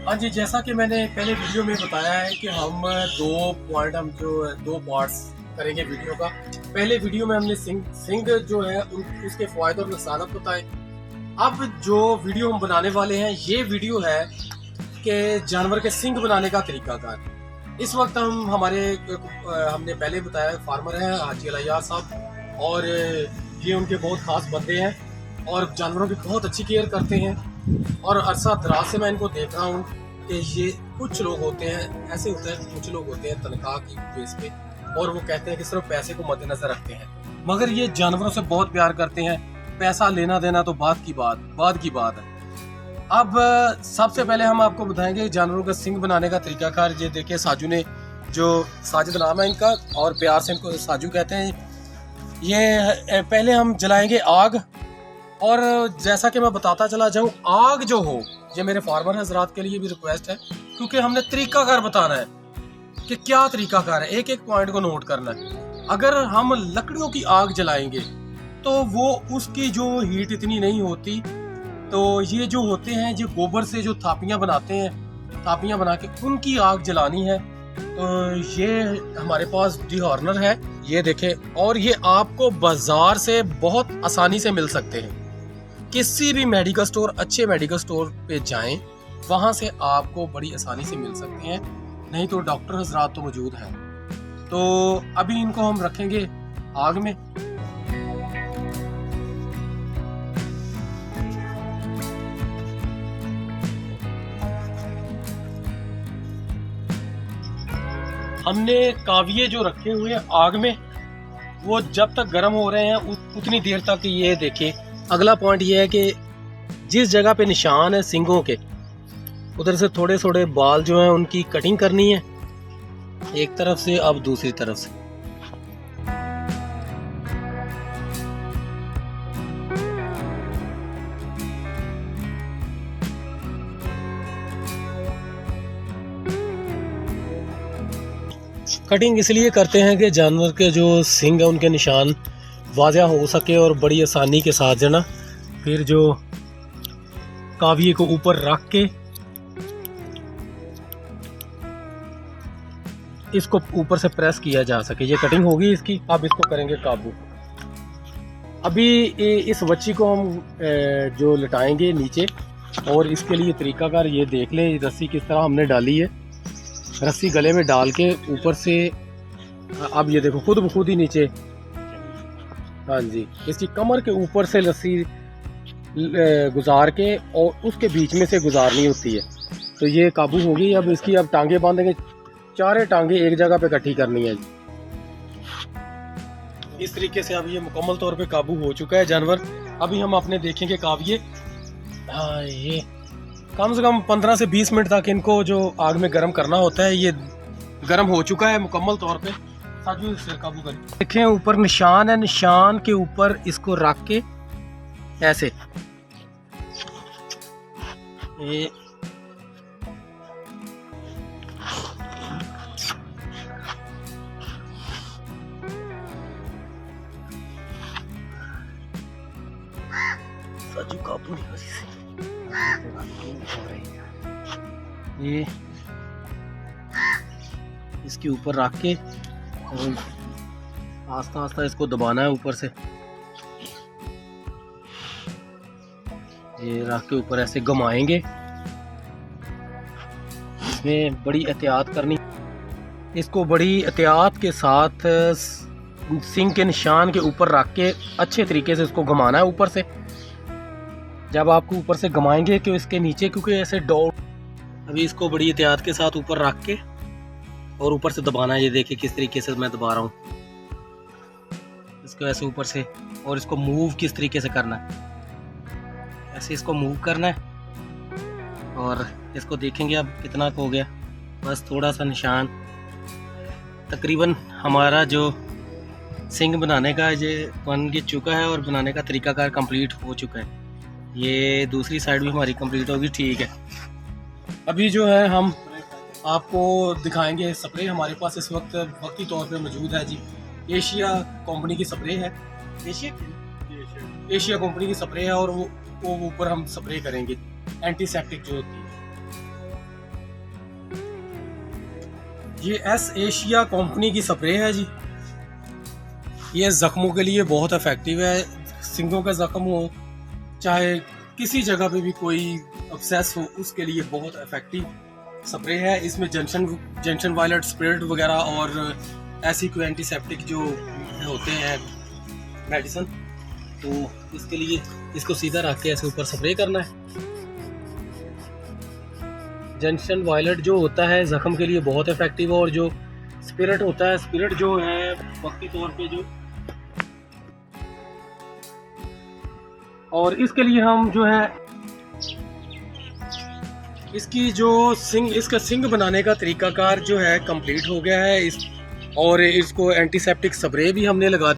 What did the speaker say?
हाँ जी, जैसा कि मैंने पहले वीडियो में बताया है कि हम दो पार्ट्स करेंगे वीडियो का। पहले वीडियो में हमने सिंग जो है उसके फ़वाइद और नुकसानात बताए। अब जो वीडियो हम बनाने वाले हैं, ये वीडियो है कि जानवर के सिंग बनाने का तरीकाकार। इस वक्त हमने पहले बताया फार्मर हैं हाजी अलियास साहब, और ये उनके बहुत ख़ास बंदे हैं और जानवरों की बहुत अच्छी केयर करते हैं। और अरसा दराज से मैं इनको देख रहा हूँ कि ये कुछ लोग होते हैं, ऐसे होते हैं कुछ लोग होते हैं तनख्वाह की बेस पे, और वो कहते हैं कि सिर्फ पैसे को मद्देनजर रखते हैं, मगर ये जानवरों से बहुत प्यार करते हैं। पैसा लेना देना तो बाद की बात है। अब सबसे पहले हम आपको बताएंगे जानवरों का सिंग बनाने का तरीकाकार। ये देखिए साजू ने, जो साजिद नाम है इनका और प्यार से इनको साजू कहते हैं। ये पहले हम जलाएंगे आग, और जैसा कि मैं बताता चला जाऊं, आग जो हो, ये मेरे फार्मर हजरात के लिए भी रिक्वेस्ट है, क्योंकि हमने तरीकाकार बताना है कि क्या तरीकाकार है, एक एक पॉइंट को नोट करना है। अगर हम लकड़ियों की आग जलाएंगे तो वो उसकी जो हीट इतनी नहीं होती, तो ये जो होते हैं जो गोबर से जो थापियां बनाते हैं, थापियां बना के उनकी आग जलानी है। तो ये हमारे पास डिहॉर्नर है, ये देखें, और ये आपको बाजार से बहुत आसानी से मिल सकते हैं। किसी भी मेडिकल स्टोर, अच्छे मेडिकल स्टोर पे जाएं, वहां से आपको बड़ी आसानी से मिल सकते हैं, नहीं तो डॉक्टर हजरात तो मौजूद हैं। तो अभी इनको हम रखेंगे आग में। हमने काविये जो रखे हुए हैं आग में, वो जब तक गर्म हो रहे हैं उतनी देर तक। ये देखिए, अगला पॉइंट ये है कि जिस जगह पे निशान है सिंगों के, उधर से थोड़े थोड़े बाल जो हैं उनकी कटिंग करनी है, एक तरफ से अब दूसरी तरफ से। कटिंग इसलिए करते हैं कि जानवर के जो सिंग है उनके निशान वाज़ह हो सके, और बड़ी आसानी के साथ जो ना फिर जो काविये को ऊपर रख के इसको ऊपर से प्रेस किया जा सके। ये कटिंग होगी इसकी। अब इसको करेंगे काबू। अभी इस बच्ची को हम जो लटाएंगे नीचे, और इसके लिए तरीकाकार ये देख लें, रस्सी किस तरह हमने डाली है। रस्सी गले में डाल के ऊपर से, अब ये देखो खुद ब खुद ही नीचे, हाँ जी, इसकी कमर के ऊपर से रस्सी गुजार के और उसके बीच में से गुजारनी होती है। तो ये काबू होगी। अब इसकी अब टांगे बांधेंगे, चारे टांगे एक जगह पे इकट्ठी करनी है। इस तरीके से अब ये मुकम्मल तौर पे काबू हो चुका है जानवर। अभी हम अपने देखेंगे काविये, हाँ, ये कम से कम 15 से 20 मिनट तक इनको जो आग में गर्म करना होता है, ये गर्म हो चुका है मुकम्मल तौर पे। साजू से काबू करें। देखें ऊपर निशान है, निशान के ऊपर इसको रख के ऐसे, ये साजू काबू नहीं हो रही, ये इसके ऊपर रख के और आस्ता आस्ता इसको दबाना है ऊपर से। ये रख के ऊपर ऐसे घुमाएंगे। इसमें बड़ी एहतियात करनी, इसको बड़ी एहतियात के साथ सिंग के निशान के ऊपर रख के अच्छे तरीके से इसको घुमाना है ऊपर से। जब आपको ऊपर से घुमाएंगे तो इसके नीचे, क्योंकि ऐसे डॉट, अभी इसको बड़ी एहतियात के साथ ऊपर रख के और ऊपर से दबाना है। ये देखिए किस तरीके से मैं दबा रहा हूँ इसको, ऐसे ऊपर से। और इसको मूव किस तरीके से करना है, ऐसे इसको मूव करना है। और इसको देखेंगे अब कितना हो गया, बस थोड़ा सा निशान। तकरीबन हमारा जो सिंग बनाने का ये बन चुका है और बनाने का तरीकाकार कंप्लीट हो चुका है। ये दूसरी साइड भी हमारी कंप्लीट होगी, ठीक है। अभी जो है हम आपको दिखाएंगे स्प्रे। हमारे पास इस वक्त वक्ती तौर पे मौजूद है जी, एशिया कंपनी की स्प्रे है। एशिया कंपनी की स्प्रे है, और वो ऊपर हम स्प्रे करेंगे एंटीसेप्टिक जो होती है। ये एस एशिया कंपनी की स्प्रे है जी। ये ज़ख्मों के लिए बहुत इफ़ेक्टिव है। सींगों का ज़ख्म हो, चाहे किसी जगह पे भी कोई अब्सेस हो, उसके लिए बहुत इफ़ेक्टिव स्प्रे है। इसमें जंक्शन वायलेट स्प्रेड वगैरह और ऐसी कोई एंटीसेप्टिक जो होते हैं मेडिसिन, तो इसके लिए इसको सीधा रख के ऐसे ऊपर स्प्रे करना है। जंक्शन वायलेट जो होता है ज़ख्म के लिए बहुत इफ़ेक्टिव है, और जो स्पिरिट होता है, स्पिरिट जो है वक्ती तौर पे जो, और इसके लिए हम जो है इसकी जो इसका सिंग बनाने का तरीकाकार जो है कंप्लीट हो गया है। और इसको एंटीसेप्टिक स्प्रे भी हमने लगा